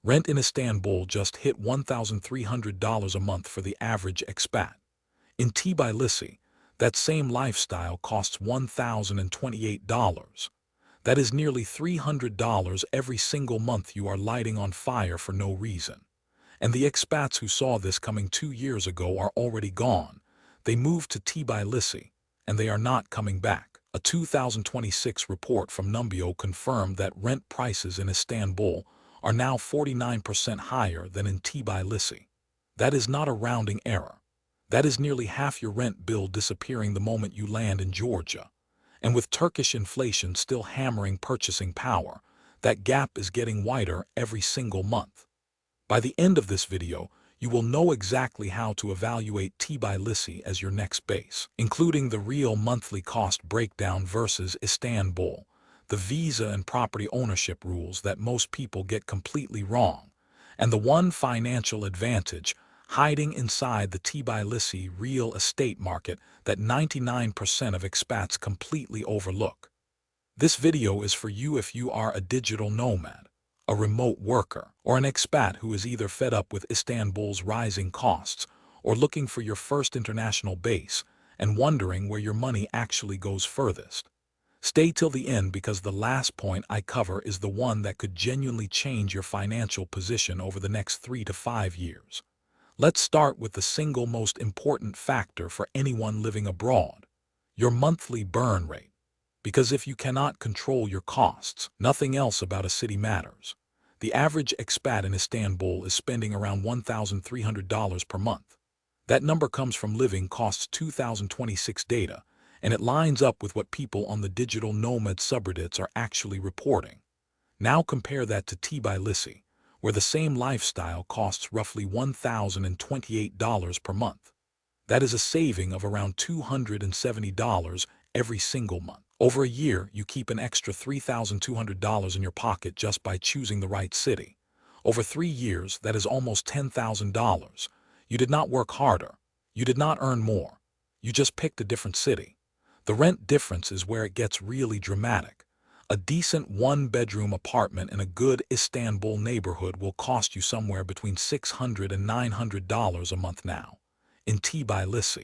Rent in Istanbul just hit $1,300 a month for the average expat. In Tbilisi, that same lifestyle costs $1,028. That is nearly $300 every single month you are lighting on fire for no reason. And the expats who saw this coming 2 years ago are already gone. They moved to Tbilisi, and they are not coming back. A 2026 report from Numbeo confirmed that rent prices in Istanbul are now 49% higher than in Tbilisi. That is not a rounding error. That is nearly half your rent bill disappearing the moment you land in Georgia. And with Turkish inflation still hammering purchasing power, that gap is getting wider every single month. By the end of this video, you will know exactly how to evaluate Tbilisi as your next base, including the real monthly cost breakdown versus Istanbul, the visa and property ownership rules that most people get completely wrong, and the one financial advantage hiding inside the Tbilisi real estate market that 99% of expats completely overlook. This video is for you if you are a digital nomad, a remote worker, or an expat who is either fed up with Istanbul's rising costs or looking for your first international base and wondering where your money actually goes furthest. Stay till the end because the last point I cover is the one that could genuinely change your financial position over the next 3 to 5 years. Let's start with the single most important factor for anyone living abroad: your monthly burn rate. Because if you cannot control your costs, nothing else about a city matters. The average expat in Istanbul is spending around $1,300 per month. That number comes from Living Costs 2026 data, and it lines up with what people on the digital nomad subreddits are actually reporting. Now compare that to Tbilisi, where the same lifestyle costs roughly $1,028 per month. That is a saving of around $270 every single month. Over a year, you keep an extra $3,200 in your pocket just by choosing the right city. Over 3 years, that is almost $10,000. You did not work harder. You did not earn more. You just picked a different city. The rent difference is where it gets really dramatic. A decent one-bedroom apartment in a good Istanbul neighborhood will cost you somewhere between $600 and $900 a month now. In Tbilisi,